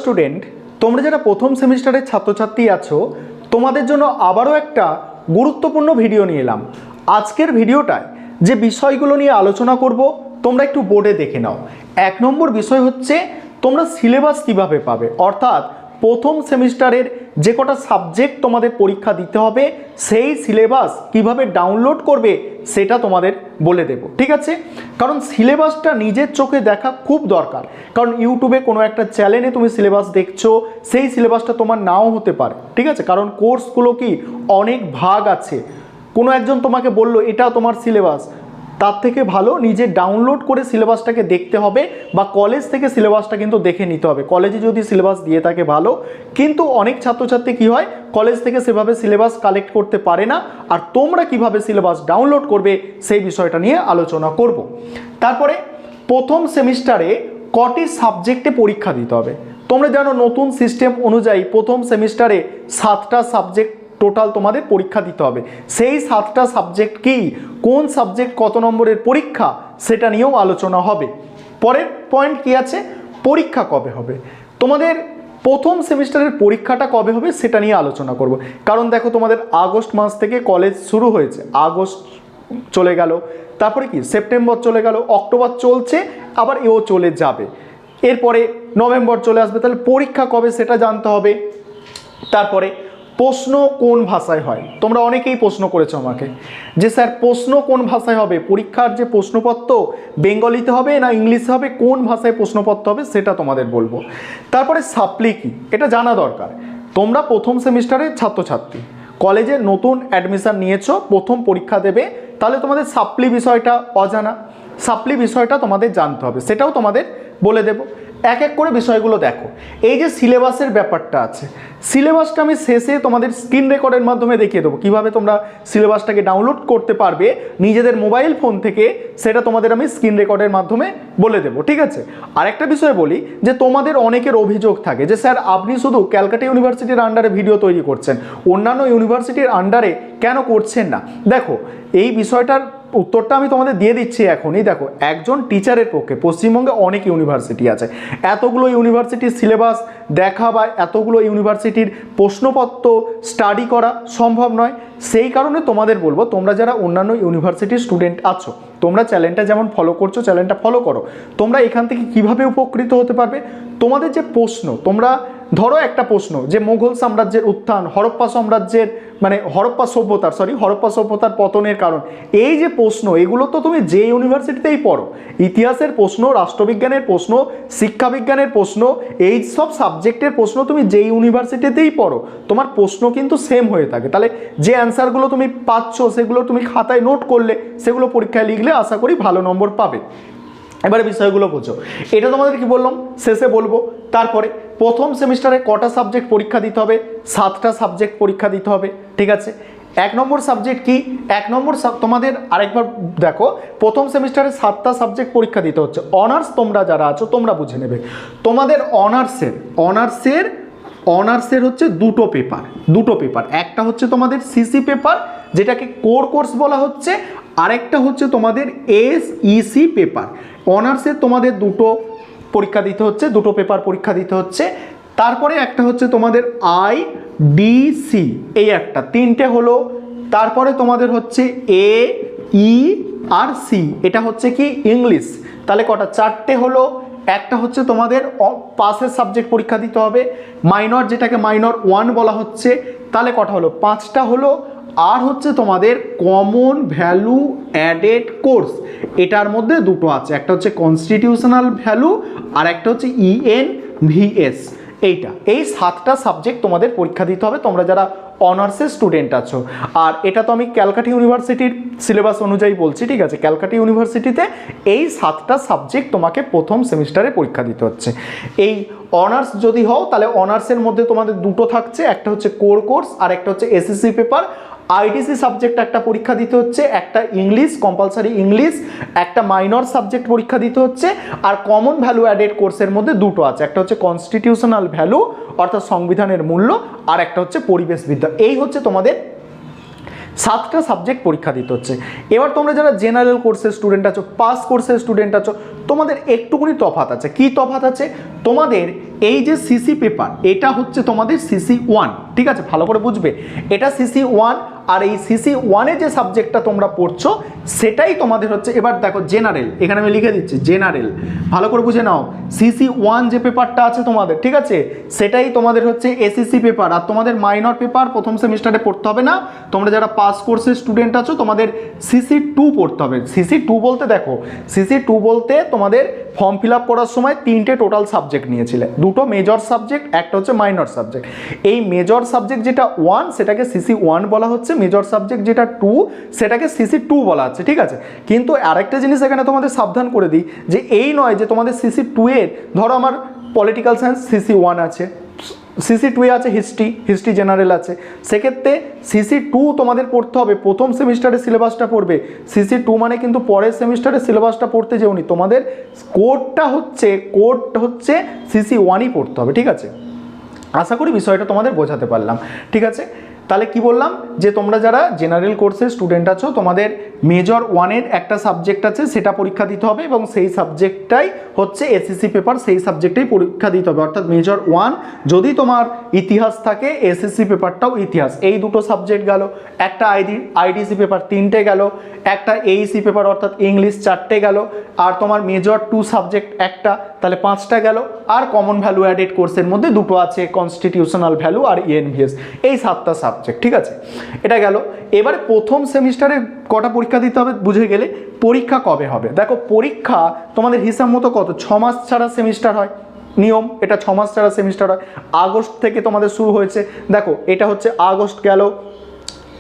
Student, তোমরা যারা প্রথম সেমিস্টারের ছাত্রছাত্রী আছো তোমাদের জন্য আবারও একটা গুরুত্বপূর্ণ ভিডিও নিয়ে এলাম। আজকের ভিডিওটায় যে বিষয়গুলো নিয়ে আলোচনা করব তোমরা একটু বোর্ডে দেখে নাও। 1 নম্বর বিষয় হচ্ছে তোমরা সিলেবাস কিভাবে পাবে, অর্থাৎ প্রথম সেমিস্টারের যে কটা সাবজেক্ট তোমাদের পরীক্ষা দিতে হবে সেই সিলেবাস কিভাবে ডাউনলোড করবে সেটা তোমাদের বলে দেব, ঠিক আছে? কারণ সিলেবাসটা নিজের চোখে দেখা খুব দরকার, কারণ ইউটিউবে কোনো একটা চ্যানেলে তুমি সিলেবাস দেখছো, সেই সিলেবাসটা তোমার নাও হতে পারে, ঠিক আছে? কারণ কোর্সগুলো কি অনেক ভাগ আছে, কোনো একজন তোমাকে বললো এটা তোমার সিলেবাস, তার থেকে ভালো নিজে ডাউনলোড করে সিলেবাসটাকে দেখতে হবে, বা কলেজ থেকে সিলেবাসটা কিন্তু দেখে নিতে হবে। কলেজে যদি সিলেবাস দিয়ে থাকে ভালো, কিন্তু অনেক ছাত্রছাত্রী কি হয় কলেজ থেকে সেভাবে সিলেবাস কালেক্ট করতে পারে না। আর তোমরা কিভাবে সিলেবাস ডাউনলোড করবে সেই বিষয়টা নিয়ে আলোচনা করব। তারপরে প্রথম সেমিস্টারে কটি সাবজেক্টে পরীক্ষা দিতে হবে। তোমরা জানো নতুন সিস্টেম অনুযায়ী প্রথম সেমিস্টারে 7টা সাবজেক্ট টোটাল তোমাদের পরীক্ষা দিতে হবে। সেই 7টা সাবজেক্ট কি, কোন সাবজেক্ট কত নম্বরের পরীক্ষা সেটা নিয়েও আলোচনা হবে। পরের পয়েন্ট কি আছে, পরীক্ষা কবে হবে, তোমাদের প্রথম সেমিস্টারের পরীক্ষাটা কবে হবে সেটা নিয়ে আলোচনা করব। কারণ দেখো তোমাদের আগস্ট মাস থেকে কলেজ শুরু হয়েছে, আগস্ট চলে গেল, তারপরে কি সেপ্টেম্বর চলে গেল, অক্টোবর চলছে, আবার এও চলে যাবে, এরপরে নভেম্বর চলে আসবে, তাহলে পরীক্ষা কবে সেটা জানতে হবে। তারপরে প্রশ্ন কোন ভাষায় হয়, তোমরা অনেকেই প্রশ্ন করেছো আমাকে যে স্যার প্রশ্ন কোন ভাষায় হবে, পরীক্ষার যে প্রশ্নপত্র বেঙ্গলিতে হবে না ইংলিশে হবে, কোন ভাষায় প্রশ্নপত্র হবে সেটা তোমাদের বলবো। তারপরে সাপ্লি কি, এটা জানা দরকার। তোমরা প্রথম সেমিস্টারের ছাত্রছাত্রী, কলেজে নতুন অ্যাডমিশন নিয়েছো, প্রথম পরীক্ষা দেবে, তাহলে তোমাদের সাপ্লি বিষয়টা অজানা, সাপ্লি বিষয়টা তোমাদের জানতে হবে, সেটাও তোমাদের বলে দেব। এক এক করে বিষয়গুলো দেখো। এই যে সিলেবাসের ব্যাপারটা আছে, সিলেবাসটা আমি শেষে তোমাদের স্ক্রিন রেকর্ডের মাধ্যমে দেখিয়ে দেবো কীভাবে তোমরা সিলেবাসটাকে ডাউনলোড করতে পারবে নিজেদের মোবাইল ফোন থেকে, সেটা তোমাদের আমি স্ক্রিন রেকর্ডের মাধ্যমে বলে দেবো, ঠিক আছে? আরেকটা বিষয় বলি যে তোমাদের অনেকের অভিযোগ থাকে যে স্যার আপনি শুধু ক্যালকাটা ইউনিভার্সিটির আন্ডারে ভিডিও তৈরি করছেন, অন্যান্য ইউনিভার্সিটির আন্ডারে কেন করছেন না? দেখো এই বিষয়টার উত্তরটা আমি তোমাদের দিয়ে দিচ্ছি এখনই। দেখো একজন টিচারের পক্ষে পশ্চিমবঙ্গে অনেক ইউনিভার্সিটি আছে, এতগুলো ইউনিভার্সিটির সিলেবাস দেখা বা এতগুলো ইউনিভার্সিটির প্রশ্নপত্র স্টাডি করা সম্ভব নয়। সেই কারণে তোমাদের বলবো, তোমরা যারা অন্যান্য ইউনিভার্সিটির স্টুডেন্ট আছো, তোমরা চ্যানেলটা যেমন ফলো করছো চ্যানেলটা ফলো করো। তোমরা এখান থেকে কিভাবে উপকৃত হতে পারবে, তোমাদের যে প্রশ্ন, তোমরা ধরো একটা প্রশ্ন যে মুঘল সাম্রাজ্যের উত্থান, হরপ্পা সাম্রাজ্যের মানে হরপ্পা সভ্যতার পতনের কারণ, এই যে প্রশ্ন এগুলো তো তুমি যে ইউনিভার্সিটিতেই পড়ো, ইতিহাসের প্রশ্ন, রাষ্ট্রবিজ্ঞানের প্রশ্ন, শিক্ষাবিজ্ঞানের প্রশ্ন, এই সব সাবজেক্টের প্রশ্ন তুমি যে ইউনিভার্সিটিতেই পড়ো তোমার প্রশ্ন কিন্তু সেম হয়ে থাকে। তাহলে যে অ্যান্সারগুলো তুমি পাচ্ছ সেগুলো তুমি খাতায় নোট করলে, সেগুলো পরীক্ষায় লিখলে আশা করি ভালো নম্বর পাবে। এবারে বিষয়গুলো বোঝো, এটা তোমাদের কি বললাম শেষে বলবো। তারপরে প্রথম সেমিস্টারে কটা সাবজেক্ট পরীক্ষা দিতে হবে, 7টা সাবজেক্ট পরীক্ষা দিতে হবে, ঠিক আছে? 1 নম্বর সাবজেক্ট কি, 1 নম্বর তোমাদের আরেকবার দেখো, প্রথম সেমিস্টারে 7টা সাবজেক্ট পরীক্ষা দিতে হচ্ছে। অনার্স তোমরা যারা আছো তোমরা বুঝে নেবে, তোমাদের অনার্সের হচ্ছে দুটো পেপার, একটা হচ্ছে তোমাদের সিসি পেপার যেটাকে কোর কোর্স বলা হচ্ছে, আরেকটা হচ্ছে তোমাদের এসইসি পেপার। অনার্সের তোমাদের দুটো পরীক্ষা দিতে হচ্ছে, দুটো পেপার পরীক্ষা দিতে হচ্ছে। তারপরে একটা হচ্ছে তোমাদের আইডিসি, এই একটা, 3টে হলো। তারপরে তোমাদের হচ্ছে এইআরসি, এটা হচ্ছে কি ইংলিশ, তাহলে কটা, 4টে হলো। একটা হচ্ছে তোমাদের পাসের সাবজেক্ট পরীক্ষা দিতে হবে, মাইনর যেটাকে মাইনর 1 বলা হচ্ছে, তাহলে কটা হলো, 5টা হলো। আর হচ্ছে তোমাদের কমন ভ্যালু অ্যাডেড কোর্স, এটার মধ্যে দুটো আছে, একটা হচ্ছে কনস্টিটিউশনাল ভ্যালু আর একটা হচ্ছে ENVS। এই 7টা সাবজেক্ট তোমাদের পরীক্ষা দিতে হবে তোমরা যারা অনার্সের স্টুডেন্ট আছো। আর এটা তো আমি ক্যালকাটা ইউনিভার্সিটির সিলেবাস অনুযায়ী বলছি, ঠিক আছে? ক্যালকাটা ইউনিভার্সিটিতে এই 7টা সাবজেক্ট তোমাকে প্রথম সেমিস্টারে পরীক্ষা দিতে হচ্ছে। এই অনার্স যদি হও তাহলে অনার্সের মধ্যে তোমাদের দুটো থাকছে, একটা হচ্ছে কোর কোর্স আর একটা হচ্ছে এসএসসি পেপার। আইডিসি সাবজেক্ট একটা পরীক্ষা দিতে হচ্ছে, একটা ইংলিশ, কম্পালসারি ইংলিশ, একটা মাইনর সাবজেক্ট পরীক্ষা দিতে হচ্ছে। আর কমন ভ্যালু অ্যাডেড কোর্সের মধ্যে দুটো আছে, একটা হচ্ছে কনস্টিটিউশনাল ভ্যালু অর্থাৎ সংবিধানের মূল্য, আর একটা হচ্ছে পরিবেশবিদ্যা। এই হচ্ছে তোমাদের 7টা সাবজেক্ট পরীক্ষা দিতে হচ্ছে। এবার তোমরা যারা জেনারেল কোর্সের স্টুডেন্ট আছো, পাস কোর্সের স্টুডেন্ট আছো, তোমাদের একটুকুনি তফাৎ আছে। কি তফাৎ আছে? তোমাদের এই যে সিসি পেপার, এটা হচ্ছে তোমাদের CC1, ঠিক আছে, ভালো করে বুঝবে, এটা CC1, আর এই CC1 যে সাবজেক্টটা তোমরা পড়ছো সেটাই তোমাদের হচ্ছে, এবার দেখো জেনারেল, এখানে আমি লিখে দিচ্ছি জেনারেল, ভালো করে বুঝে নাও, CC1 যে পেপারটা আছে তোমাদের, ঠিক আছে, সেটাই তোমাদের হচ্ছে SSC পেপার। আর তোমাদের মাইনর পেপার প্রথম সেমিস্টারে পড়তে হবে না, তোমরা যারা পাস কোর্সের স্টুডেন্ট আছো তোমাদের CC2 পড়তে হবে। CC2 বলতে দেখো, CC2 বলতে তোমাদের ফর্ম ফিল আপ করার সময় 3টে টোটাল সাবজেক্ট নিয়েছিলে, 2টো মেজর সাবজেক্ট, একটা হচ্ছে মাইনর সাবজেক্ট। এই মেজর সাবজেক্ট যেটা 1 সেটাকে CC1 বলা হচ্ছে, মেজর সাবজেক্ট যেটা 2 সেটাকে CC2 বলা হচ্ছে, ঠিক আছে। কিন্তু আরেকটা জিনিস এখানে তোমাদের সাবধান করে দিই, যে এই নয় যে তোমাদের CC2 এর, ধরো আমার পলিটিক্যাল সায়েন্স CC1 আছে, CC2 এ আছে হিস্ট্রি জেনারেল আছে, সেক্ষেত্রে CC2 তোমাদের পড়তে হবে, প্রথম সেমিস্টারে সিলেবাসটা পড়বে। CC2 মানে কিন্তু পরের সেমিস্টারে সিলেবাসটা পড়তে যেওনি, তোমাদের কোডটা হচ্ছে CC1ই পড়তে হবে, ঠিক আছে। আশা করি বিষয়টা তোমাদের বোঝাতে পারলাম, ঠিক আছে। তাহলে কি বললাম, যে তোমরা যারা জেনারেল কোর্সের স্টুডেন্ট আছো তোমাদের মেজর 1-এর একটা সাবজেক্ট আছে, সেটা পরীক্ষা দিতে হবে, এবং সেই সাবজেক্টটাই হচ্ছে SSC পেপার, সেই সাবজেক্টেই পরীক্ষা দিতে হবে। অর্থাৎ মেজর 1 যদি তোমার ইতিহাস থাকে, SSC পেপারটাও ইতিহাস, এই দুটো সাবজেক্ট গেল। একটা IDC পেপার 3টে গেল, একটা AEC পেপার অর্থাৎ ইংলিশ 4টে গেল, আর তোমার মেজর 2 সাবজেক্ট একটা, তাহলে 5টা গেল। আর কমন ভ্যালু অ্যাডেড কোর্সের মধ্যে 2টো আছে, কনস্টিটিউশনাল ভ্যালু আর ENVS, এই 7টা সাবজেক্ট, ঠিক আছে, এটা গেল। এবারে প্রথম সেমিস্টারে কটা পরীক্ষা দিতে হবে বুঝে গেলে, পরীক্ষা কবে হবে দেখো, পরীক্ষা তোমাদের হিসাব মতো কত 6 মাস ছাড়া সেমিস্টার হয়, নিয়ম এটা 6 মাস ছাড়া সেমিস্টার হয়। আগস্ট থেকে তোমাদের শুরু হয়েছে, দেখো এটা হচ্ছে আগস্ট গেল,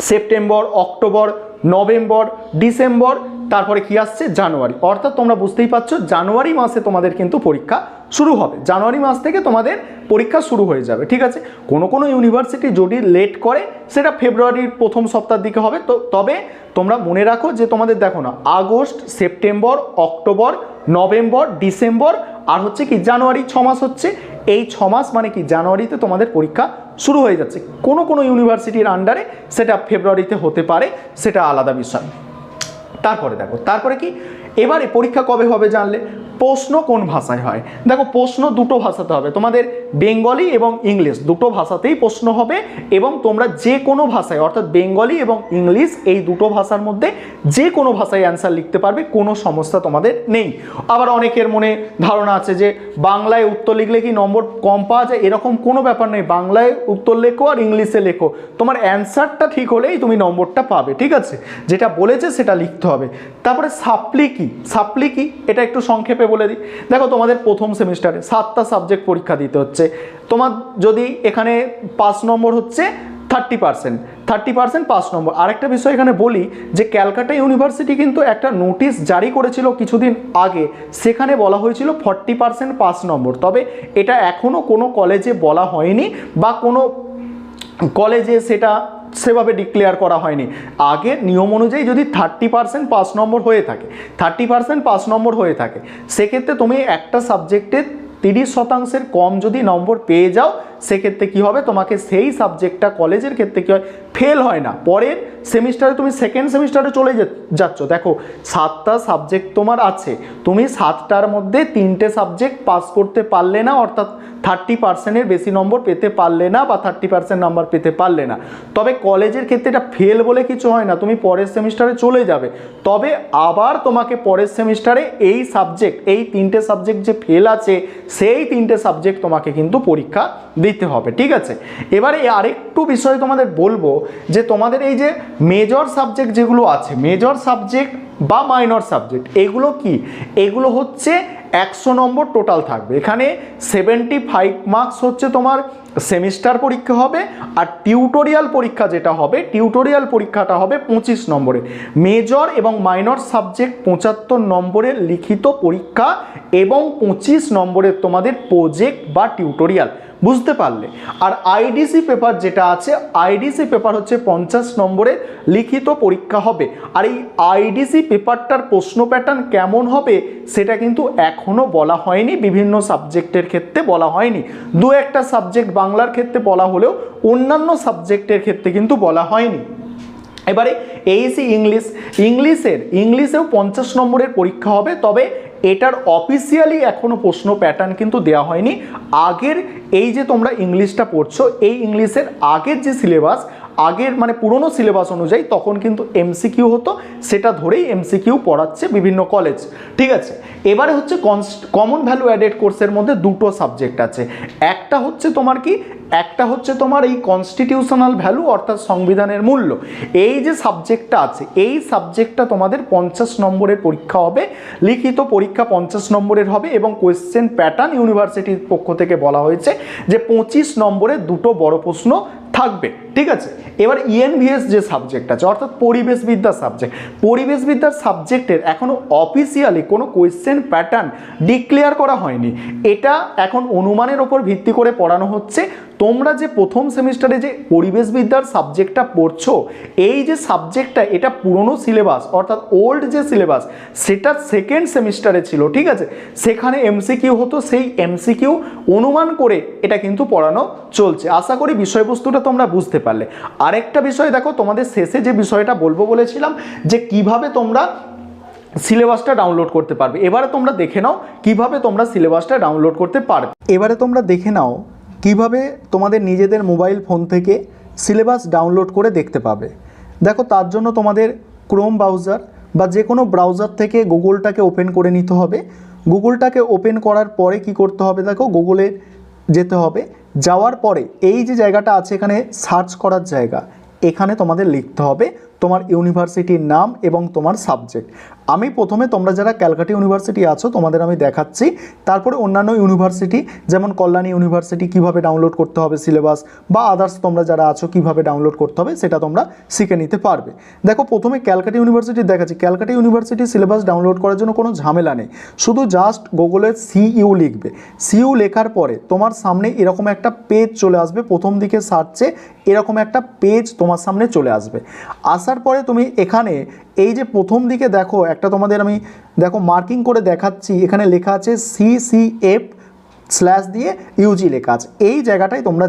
সেপ্টেম্বর, অক্টোবর, নভেম্বর, ডিসেম্বর, তারপরে কি আসছে জানুয়ারি। অর্থাৎ তোমরা বুঝতেই পারছো জানুয়ারি মাসে তোমাদের কিন্তু পরীক্ষা শুরু হবে, জানুয়ারি মাস থেকে তোমাদের পরীক্ষা শুরু হয়ে যাবে, ঠিক আছে। কোনো ইউনিভার্সিটি যদি লেট করে সেটা ফেব্রুয়ারির প্রথম সপ্তাহের দিকে হবে। তো তবে তোমরা মনে রাখো যে তোমাদের দেখো না, August, September, October, November, December আর হচ্ছে কি জানুয়ারি, 6 মাস হচ্ছে। এই 6 মাস মানে কি জানুয়ারিতে তোমাদের পরীক্ষা শুরু হয়ে যাচ্ছে। কোনো ইউনিভার্সিটির আন্ডারে সেটা ফেব্রুয়ারিতে হতে পারে, সেটা আলাদা বিষয়। তারপরে দেখো, তারপরে কি, এবারে পরীক্ষা কবে হবে জানলে, প্রশ্ন কোন ভাষায় হয় দেখো, প্রশ্ন দুটো ভাষাতে হবে, তোমাদের বেঙ্গলি এবং ইংলিশ দুটো ভাষাতেই প্রশ্ন হবে। এবং তোমরা যে কোনো ভাষায়, অর্থাৎ বেঙ্গলি এবং ইংলিশ এই দুটো ভাষার মধ্যে যে কোনো ভাষায় অ্যান্সার লিখতে পারবে, কোনো সমস্যা তোমাদের নেই। আবার অনেকের মনে ধারণা আছে যে বাংলায় উত্তর লিখলে কি নম্বর কম পাওয়া যায়, এরকম কোনো ব্যাপার নেই। বাংলায় উত্তর লেখো আর ইংলিশে লেখো, তোমার অ্যান্সারটা ঠিক হলেই তুমি নম্বরটা পাবে, ঠিক আছে। যেটা বলেছে সেটা লিখতে হবে। তারপরে সাপ্লি কি এটা একটু সংক্ষেপে বলে দিই। দেখো তোমাদের প্রথম সেমিস্টারে 7টা সাবজেক্ট পরীক্ষা দিতে হচ্ছে। তোমার যদি এখানে 5 নম্বর হচ্ছে 30% 5 নম্বর। আরেকটা বিষয় এখানে বলি যে ক্যালকাটা ইউনিভার্সিটি কিন্তু একটা নোটিশ জারি করেছিল কিছুদিন আগে, সেখানে বলা হয়েছিল 40% 5 নম্বর। তবে এটা এখনও কোনো কলেজে বলা হয়নি বা কোনো কলেজে সেটা সেভাবে ডিক্লেয়ার করা হয়নি। আগে নিয়ম অনুযায়ী যদি 30% 5 নম্বর হয়ে থাকে, 30% 5 নম্বর হয়ে থাকে, সেক্ষেত্রে তুমি একটা সাবজেক্টে 30% কম যদি নম্বর পেয়ে যাও, সেক্ষেত্রে কি হবে, তোমাকে সেই সাবজেক্টটা কলেজের ক্ষেত্রে কি হয়, ফেল হয় না। পরের সেমিস্টারে তুমি সেকেন্ড সেমিস্টারে চলে যাচ্ছ, দেখো 7টা সাবজেক্ট তোমার আছে, তুমি 7টার মধ্যে 3টে সাবজেক্ট পাস করতে পারলে না, অর্থাৎ 30%-এর বেশি নম্বর পেতে পারলে না বা 30% নাম্বার পেতে পারলে না। তবে কলেজের ক্ষেত্রে এটা ফেল বলে কিছু হয় না, তুমি পরের সেমিস্টারে চলে যাবে। তবে আবার তোমাকে পরের সেমিস্টারে এই 3টে সাবজেক্ট যে ফেল আছে, সেই 3টে সাবজেক্ট তোমাকে কিন্তু পরীক্ষা দিতে হবে, ঠিক আছে। এবারে আরেকটু বিষয় তোমাদের বলবো যে তোমাদের এই যে মেজর সাবজেক্ট যেগুলো আছে, মেজর সাবজেক্ট বা মাইনর সাবজেক্ট, এগুলো কি, এগুলো হচ্ছে 100 নম্বর টোটাল থাকবে। এখানে 75 মার্কস হচ্ছে তোমার সেমিস্টার পরীক্ষা হবে, আর টিউটোরিয়াল পরীক্ষা যেটা হবে, টিউটোরিয়াল পরীক্ষাটা হবে 25 নম্বরের। মেজর এবং মাইনর সাবজেক্ট 75 নম্বরের লিখিত পরীক্ষা এবং 25 নম্বরের তোমাদের প্রজেক্ট বা টিউটোরিয়াল, বুঝতে পারলে। আর আইডিসি পেপার যেটা আছে, আইডিসি পেপার হচ্ছে 50 নম্বরের লিখিত পরীক্ষা হবে। আর এই আইডিসি পেপারটার প্রশ্ন প্যাটার্ন কেমন হবে সেটা কিন্তু এখনো বলা হয়নি, বিভিন্ন সাবজেক্টের ক্ষেত্রে বলা হয়নি। 2-একটা সাবজেক্ট বাংলার ক্ষেত্রে বলা হলেও অন্যান্য সাবজেক্টের ক্ষেত্রে কিন্তু বলা হয়নি। এবারে এইসি ইংলিশেও 50 নম্বরের পরীক্ষা হবে, তবে এটার অফিসিয়ালি এখনো প্রশ্ন প্যাটার্ন কিন্তু দেওয়া হয়নি। আগের এই যে তোমরা ইংলিশটা পড়ছো, এই ইংলিশের আগের যে সিলেবাস, আগের মানে পুরনো সিলেবাস অনুযায়ী তখন কিন্তু এমসিকিউ হতো, সেটা ধরেই এমসিকিউ পড়াচ্ছে বিভিন্ন কলেজ, ঠিক আছে। এবারে হচ্ছে কমন ভ্যালু অ্যাডেড কোর্সের মধ্যে দুটো সাবজেক্ট আছে। একটা হচ্ছে তোমার এই কনস্টিটিউশনাল ভ্যালু অর্থাৎ সংবিধানের মূল্য, এই যে সাবজেক্টটা আছে, এই সাবজেক্টটা তোমাদের 50 নম্বরের পরীক্ষা হবে, লিখিত পরীক্ষা 50 নম্বরের হবে এবং কোয়েশ্চেন প্যাটার্ন ইউনিভার্সিটির পক্ষ থেকে বলা হয়েছে যে 25 নম্বরের দুটো বড় প্রশ্ন থাকবে, ঠিক আছে। এবার ইএনভিএস যে সাবজেক্ট আছে অর্থাৎ পরিবেশবিদ্যার সাবজেক্টের এখনো অফিসিয়ালি কোনো কোয়েশ্চেন প্যাটার্ন ডিক্লেয়ার করা হয়নি। এটা এখন অনুমানের ওপর ভিত্তি করে পড়ানো হচ্ছে। তোমরা যে প্রথম সেমিস্টারে যে পরিবেশবিদ্যার সাবজেক্টটা পড়ছো, এই যে সাবজেক্টটা এটা পুরনো সিলেবাস অর্থাৎ ওল্ড যে সিলেবাস সেটা সেকেন্ড সেমিস্টারে ছিল, ঠিক আছে। সেখানে এমসিকিউ হতো, সেই এমসিকিউ অনুমান করে এটা কিন্তু পড়ানো চলছে। আশা করি বিষয়বস্তুটা তোমরা বুঝতে পারলে। আরেকটা বিষয় দেখো, তোমাদের শেষে যে বিষয়টা বলবো বলেছিলাম যে কিভাবে তোমরা সিলেবাসটা ডাউনলোড করতে পারবে, এবারে তোমরা দেখে নাও কিভাবে তোমরা সিলেবাসটা ডাউনলোড করতে পারবে। এবারে তোমরা দেখে নাও কিভাবে তোমাদের নিজেদের মোবাইল ফোন থেকে সিলেবাস ডাউনলোড করে দেখতে পাবে। দেখো, তার জন্য তোমাদের ক্রোম ব্রাউজার বা যে কোনো ব্রাউজার থেকে গুগলটাকে ওপেন করে নিতে হবে। গুগলটাকে ওপেন করার পরে কি করতে হবে, দেখো গুগলে যেতে হবে। যাওয়ার পরে এই যে জায়গাটা আছে এখানে সার্চ করার জায়গা, এখানে তোমাদের লিখতে হবে তোমার ইউনিভার্সিটির নাম এবং তোমার সাবজেক্ট। আমি প্রথমে তোমরা যারা ক্যালকাটা ইউনিভার্সিটি আছো তোমাদের আমি দেখাচ্ছি, তারপরে অন্যান্য ইউনিভার্সিটি যেমন কল্যাণী ইউনিভার্সিটি কিভাবে ডাউনলোড করতে হবে সিলেবাস, বা আদার্স তোমরা যারা আছো কিভাবে ডাউনলোড করতে হবে সেটা তোমরা শিখে নিতে পারবে। দেখো, প্রথমে ক্যালকাটা ইউনিভার্সিটি দেখাচ্ছি। ক্যালকাটা ইউনিভার্সিটির সিলেবাস ডাউনলোড করার জন্য কোনো ঝামেলা নেই, শুধু জাস্ট গুগলে সিইউ লিখবে। সিইউ লেখার পরে তোমার সামনে এরকম একটা পেজ চলে আসবে, প্রথম দিকে সার্চে এরকম একটা পেজ তোমার সামনে চলে আসবে। আসার পরে তুমি এখানে এই যে প্রথম দিকে দেখো একটা তোমাদের আমি দেখো মার্কিং করে দেখাচ্ছি, এখানে লেখা আছে CCF দিয়ে ইউজি লেখা আছে, এই জায়গাটায় তোমরা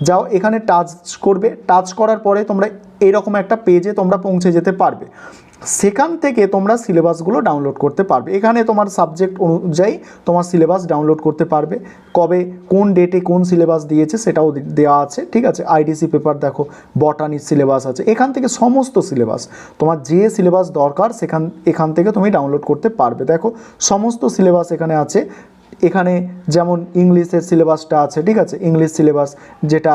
যাও, এখানে টাচ করবে। টাচ করার পরে তোমরা এইরকম একটা পেজে তোমরা পৌঁছে যেতে পারবে। সেখান থেকে তোমরা সিলেবাসগুলো ডাউনলোড করতে পারবে। এখানে তোমার সাবজেক্ট অনুযায়ী তোমার সিলেবাস ডাউনলোড করতে পারবে, কবে কোন ডেটে কোন সিলেবাস দিয়েছে সেটাও দেওয়া আছে, ঠিক আছে। আইডিসি পেপার দেখো, বটানির সিলেবাস আছে, এখান থেকে সমস্ত সিলেবাস তোমার যে সিলেবাস দরকার এখান থেকে তুমি ডাউনলোড করতে পারবে। দেখো সমস্ত সিলেবাস এখানে আছে। এখানে যেমন ইংলিশের সিলেবাসটা আছে, ঠিক আছে, ইংলিশ সিলেবাস যেটা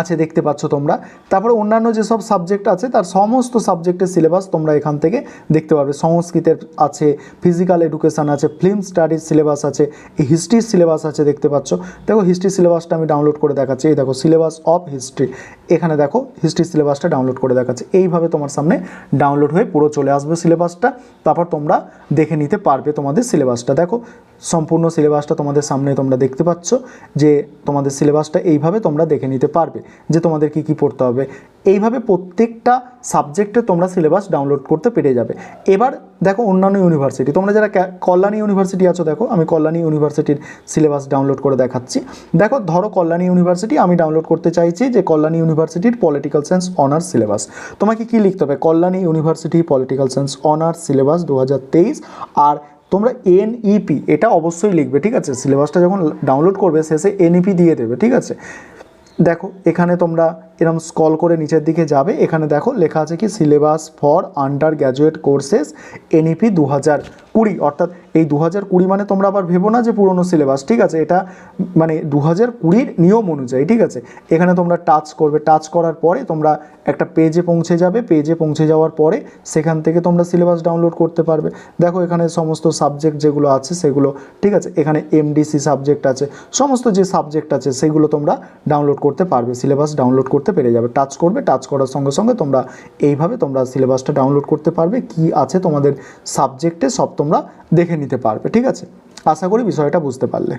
আছে দেখতে পাচ্ছ তোমরা। তারপরে অন্যান্য যেসব সাবজেক্ট আছে তার সমস্ত সাবজেক্টের সিলেবাস তোমরা এখান থেকে দেখতে পারবে। সংস্কৃতের আছে, ফিজিক্যাল এডুকেশান আছে, ফিল্ম স্টাডিজ সিলেবাস আছে, হিস্ট্রির সিলেবাস আছে দেখতে পাচ্ছ। দেখো হিস্ট্রি সিলেবাসটা আমি ডাউনলোড করে দেখাচ্ছি। এই দেখো সিলেবাস অফ হিস্ট্রি, এখানে দেখো হিস্ট্রি সিলেবাসটা ডাউনলোড করে দেখাচ্ছে। এইভাবে তোমার সামনে ডাউনলোড হয়ে পুরো চলে আসবে সিলেবাসটা, তারপর তোমরা দেখে নিতে পারবে তোমাদের সিলেবাসটা। দেখো সম্পূর্ণ সিলেবাসটা তোমাদের সামনে তোমরা দেখতে পাচ্ছ যে তোমাদের সিলেবাসটা এইভাবে তোমরা দেখে নিতে পারবে যে তোমাদের কি কি পড়তে হবে। এইভাবে প্রত্যেকটা সাবজেক্টে তোমরা সিলেবাস ডাউনলোড করতে পেরে যাবে। এবার দেখো অন্যান্য ইউনিভার্সিটি, তোমরা যারা কল্যাণী ইউনিভার্সিটি আছো, দেখো আমি কল্যাণী ইউনিভার্সিটির সিলেবাস ডাউনলোড করে দেখাচ্ছি। দেখো ধরো কল্যাণী ইউনিভার্সিটি আমি ডাউনলোড করতে চাইছি যে কল্যাণী ইউনিভার্সিটির পলিটিক্যাল সায়েন্স অনার্স সিলেবাস। তোমাকে কি লিখতে হবে, Kalyani university political science honours syllabus 2023, আর তোমরা NEP এটা অবশ্যই লিখবে, ঠিক আছে। সিলেবাসটা যখন ডাউনলোড করবে শেষে NEP দিয়ে দেবে, ঠিক আছে। দেখো এখানে তোমরা এরকম স্ক্রল করে নিচের দিকে যাবে, এখানে দেখো লেখা আছে কি syllabus for under graduate courses NEP 2020, অর্থাৎ এই 2020 মানে তোমরা আবার ভেবো না যে পুরনো সিলেবাস, ঠিক আছে। এটা মানে 2020 নিয়ম অনুযায়ী, ঠিক আছে। এখানে তোমরা টাচ করবে, টাচ করার পরে তোমরা একটা পেজে পৌঁছে যাবে। পেজে পৌঁছে যাওয়ার পরে সেখান থেকে তোমরা সিলেবাস ডাউনলোড করতে পারবে। দেখো এখানে সমস্ত সাবজেক্ট যেগুলো আছে সেগুলো, ঠিক আছে। এখানে MDC সাবজেক্ট আছে, সমস্ত যে সাবজেক্ট আছে সেগুলো তোমরা ডাউনলোড করতে পারবে, সিলেবাস ডাউনলোড করতে পেরে যাবে। টাচ করবে, টাচ করার সঙ্গে সঙ্গে তোমরা এইভাবে তোমরা সিলেবাসটা ডাউনলোড করতে পারবে। কি আছে তোমাদের সাবজেক্টে সব তোমরা দেখে নিতে পারবে, ঠিক আছে। আশা করি বিষয়টা বুঝতে পারলে।